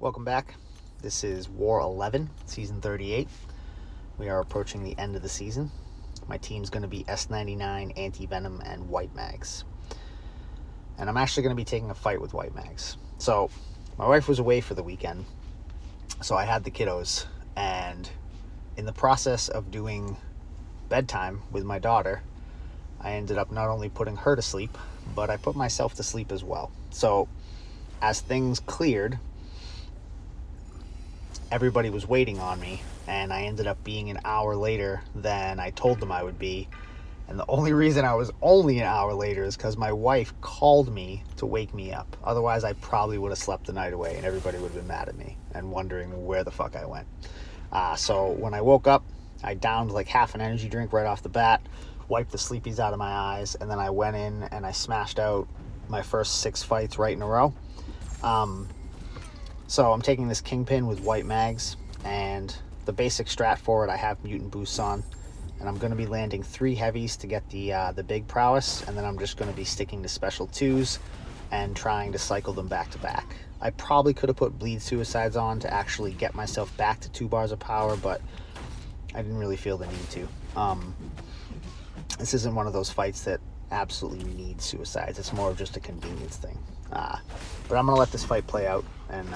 Welcome back. This is War 11, Season 38. We are approaching the end of the season. My team's going to be S99, Anti-Venom, and White Mags. And I'm actually going to be taking a fight with White Mags. So, my wife was away for the weekend, so I had the kiddos, and in the process of doing bedtime with my daughter, I ended up not only putting her to sleep, but I put myself to sleep as well. So, as things cleared, everybody was waiting on me, and I ended up being an hour later than I told them I would be. And the only reason I was only an hour later is because my wife called me to wake me up. Otherwise, I probably would have slept the night away, and everybody would have been mad at me and wondering where the fuck I went. So when I woke up, I downed like half an energy drink right off the bat, wiped the sleepies out of my eyes, and then I went in and I smashed out my first 6 fights right in a row. So I'm taking this Kingpin with White Mags, and the basic strat for it, I have mutant boosts on, and I'm going to be landing 3 heavies to get the big prowess, and then I'm just going to be sticking to special 2s and trying to cycle them back to back. I probably could have put bleed suicides on to actually get myself back to 2 bars of power, but I didn't really feel the need to. This isn't one of those fights that absolutely needs suicides. It's more of just a convenience thing. But I'm gonna let this fight play out, and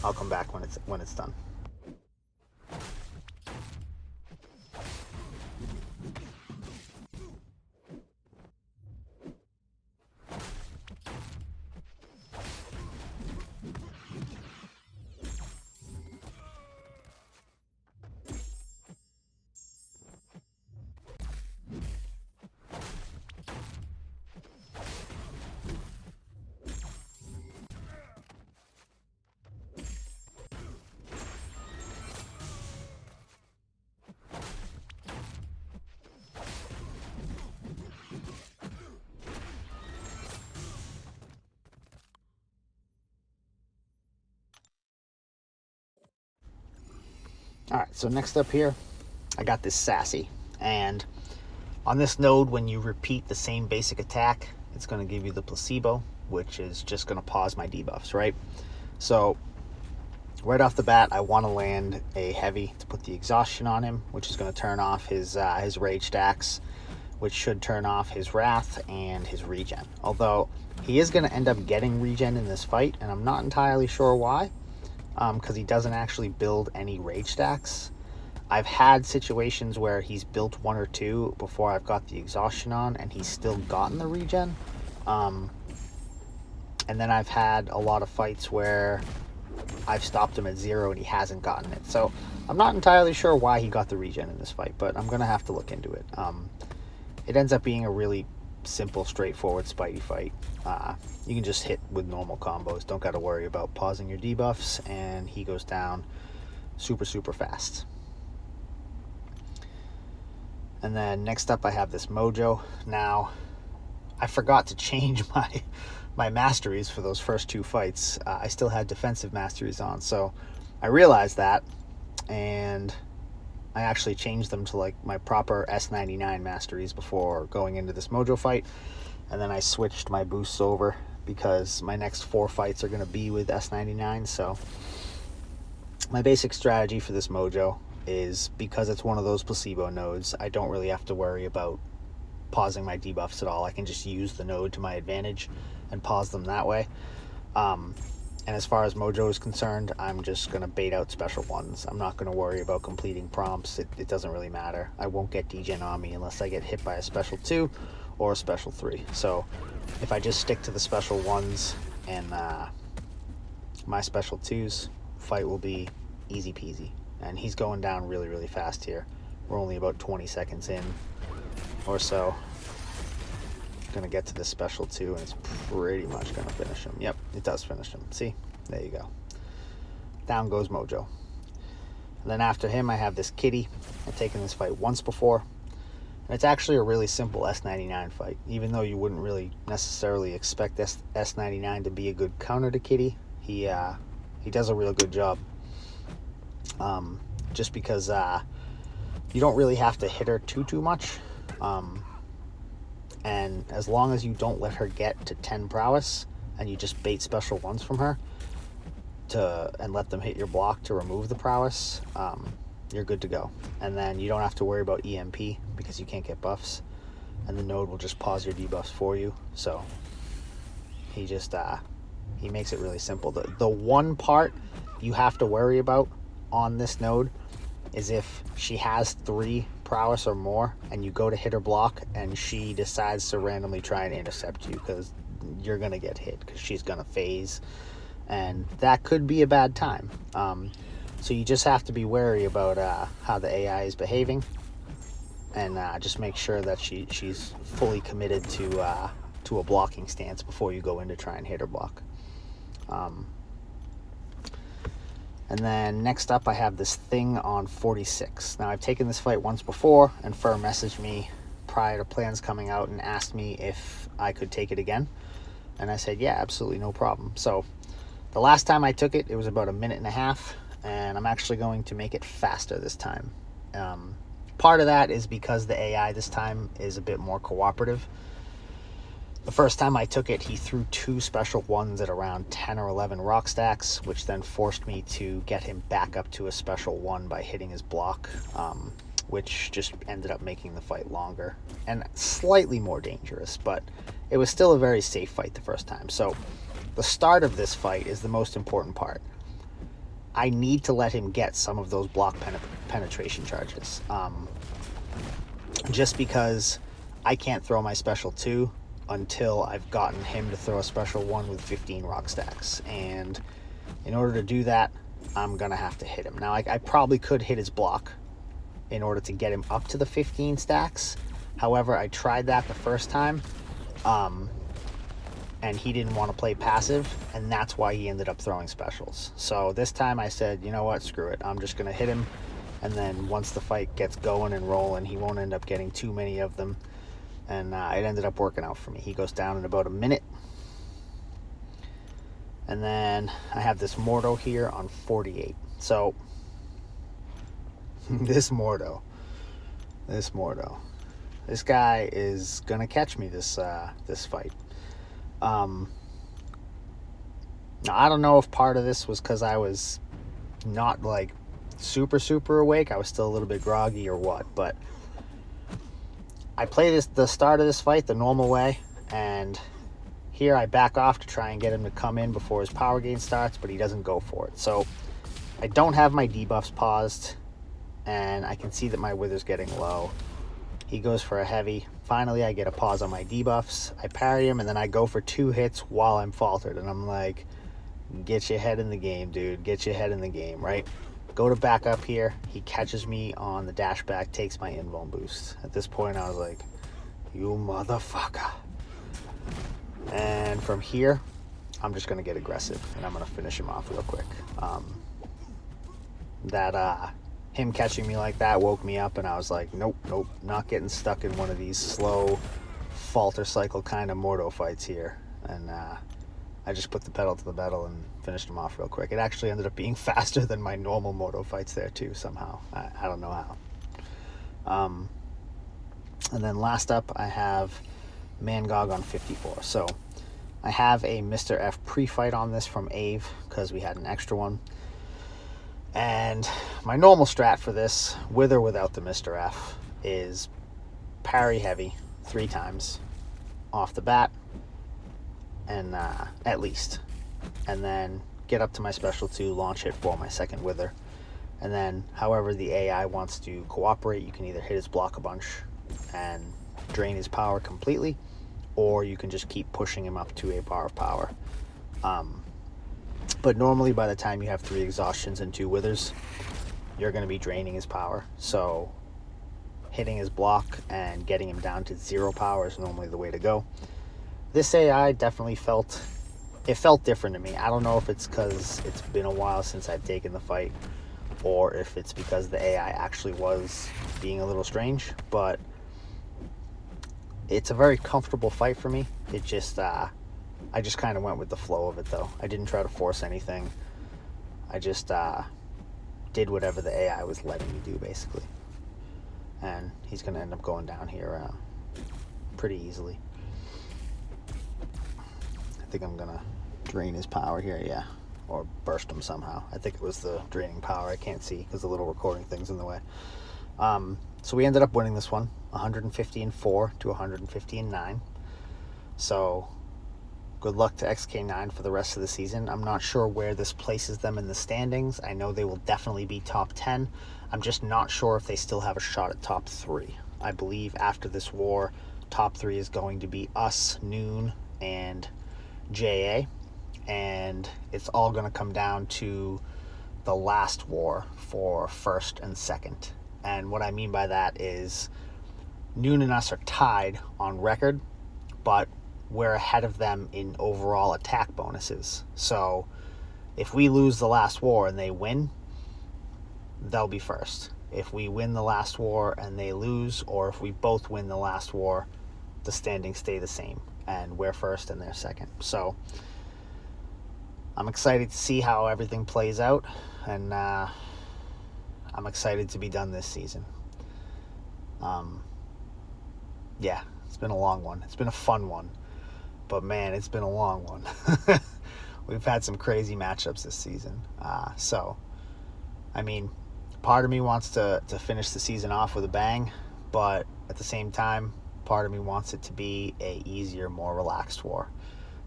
I'll come back when it's done. Alright, so next up here, I got this Sassy, and on this node, when you repeat the same basic attack, it's going to give you the placebo, which is just going to pause my debuffs, right? So, right off the bat, I want to land a heavy to put the exhaustion on him, which is going to turn off his rage stacks, which should turn off his wrath and his regen. Although, he is going to end up getting regen in this fight, and I'm not entirely sure why. Because he doesn't actually build any rage stacks. I've had situations where he's built 1 or 2 before I've got the exhaustion on, and he's still gotten the regen. And then I've had a lot of fights where I've stopped him at 0 and he hasn't gotten it. So I'm not entirely sure why he got the regen in this fight, but I'm going to have to look into it. It ends up being a really simple, straightforward Spidey fight. You can just hit with normal combos. Don't got to worry about pausing your debuffs, and he goes down super, super fast. And then next up, I have this Mojo. Now, I forgot to change my masteries for those first 2 fights. I still had defensive masteries on, so I realized that, and I actually changed them to like my proper S99 masteries before going into this Mojo fight, and then I switched my boosts over because my next 4 fights are going to be with S99. So my basic strategy for this Mojo is, because it's one of those placebo nodes, I don't really have to worry about pausing my debuffs at all. I can just use the node to my advantage and pause them that way. And as far as Mojo is concerned, I'm just going to bait out special ones. I'm not going to worry about completing prompts. It doesn't really matter. I won't get degen on me unless I get hit by a special 2 or a special 3. So if I just stick to the special 1s and my special 2s, fight will be easy peasy. And he's going down really, really fast here. We're only about 20 seconds in or so. Gonna get to this special 2, and it's pretty much gonna finish him. Yep, it does finish him. See, there you go. Down goes Mojo. And then after him, I have this Kitty. I've taken this fight once before, and it's actually a really simple S99 fight. Even though you wouldn't really necessarily expect S99 to be a good counter to Kitty, he does a real good job. Just because you don't really have to hit her too much. And as long as you don't let her get to 10 prowess and you just bait special 1s from her, and let them hit your block to remove the prowess, you're good to go. And then you don't have to worry about EMP because you can't get buffs, and the node will just pause your debuffs for you. So he just he makes it really simple. The one part you have to worry about on this node is if she has 3 prowess or more and you go to hit her block and she decides to randomly try and intercept you, because you're gonna get hit because she's gonna phase, and that could be a bad time. So you just have to be wary about how the AI is behaving, and just make sure that she's fully committed to a blocking stance before you go in to try and hit her block. And then next up, I have this thing on 46. Now, I've taken this fight once before, and Fur messaged me prior to plans coming out and asked me if I could take it again. And I said, yeah, absolutely, no problem. So the last time I took it, it was about 1.5 minutes, and I'm actually going to make it faster this time. Part of that is because the AI this time is a bit more cooperative. The first time I took it, he threw 2 special ones at around 10 or 11 rock stacks, which then forced me to get him back up to a special 1 by hitting his block, which just ended up making the fight longer and slightly more dangerous, but it was still a very safe fight the first time. So the start of this fight is the most important part. I need to let him get some of those block penetration charges, just because I can't throw my special 2 until I've gotten him to throw a special 1 with 15 rock stacks. And in order to do that, I'm gonna have to hit him. Now, I probably could hit his block in order to get him up to the 15 stacks. However, I tried that the first time, and he didn't want to play passive, and that's why he ended up throwing specials. So this time I said, you know what, screw it. I'm just gonna hit him, and then once the fight gets going and rolling, he won't end up getting too many of them. And it ended up working out for me. He goes down in about 1 minute. And then I have this Mordo here on 48. So this guy is gonna catch me this fight. Now, I don't know if part of this was because I was not like super awake. I was still a little bit groggy or what, but I play the start of this fight the normal way, and here I back off to try and get him to come in before his power gain starts, but he doesn't go for it. So I don't have my debuffs paused, and I can see that my wither's getting low. He goes for a heavy. Finally, I get a pause on my debuffs. I parry him, and then I go for 2 hits while I'm faltered, and I'm like, get your head in the game, dude. Get your head in the game, right? Go to back up here. He catches me on the dash back, takes my invuln boost. At this point, I was like, you motherfucker. And from here, I'm just going to get aggressive, and I'm going to finish him off real quick. Him catching me like that woke me up, and I was like, nope, not getting stuck in one of these slow falter cycle kind of Mordo fights here. And I just put the pedal to the metal and finished him off real quick. It actually ended up being faster than my normal Mordo fights there too, somehow. I don't know how. And then last up, I have Mangog on 54. So I have a Mr. F pre-fight on this from Ave, because we had an extra one. And my normal strat for this, with or without the Mr. F, is parry heavy 3 times off the bat, and at least, and then get up to my special 2, launch it for my second wither, and then however the AI wants to cooperate, you can either hit his block a bunch and drain his power completely, or you can just keep pushing him up to a bar of power. But normally by the time you have 3 exhaustions and 2 withers, you're going to be draining his power. So hitting his block and getting him down to 0 power is normally the way to go. This AI definitely felt different to me. I don't know if it's because it's been a while since I've taken the fight, or if it's because the AI actually was being a little strange, but it's a very comfortable fight for me. It just, I just kind of went with the flow of it, though. I didn't try to force anything. I just did whatever the AI was letting me do, basically. And he's going to end up going down here pretty easily. I think I'm going to drain his power here, yeah. or burst them somehow. I think it was the draining power. I can't see because the little recording thing's in the way. So we ended up winning this one, 150-4 to 150-9. So good luck to XK9 for the rest of the season. I'm not sure where this places them in the standings. I know they will definitely be top 10. I'm just not sure if they still have a shot at top 3. I believe after this war, top 3 is going to be us, Noon, and JA. And it's all going to come down to the last war for first and second. And what I mean by that is Noon and us are tied on record, but we're ahead of them in overall attack bonuses. So if we lose the last war and they win, they'll be first. If we win the last war and they lose, or if we both win the last war, the standings stay the same, and we're first and they're second. So I'm excited to see how everything plays out, and I'm excited to be done this season. Yeah, it's been a long one. It's been a fun one, but man, it's been a long one. We've had some crazy matchups this season. So, I mean, part of me wants to finish the season off with a bang, but at the same time, part of me wants it to be a easier, more relaxed war,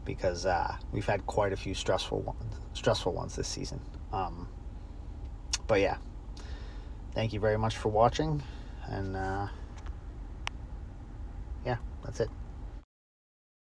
because we've had quite a few stressful ones this season. But yeah, thank you very much for watching, and yeah, that's it.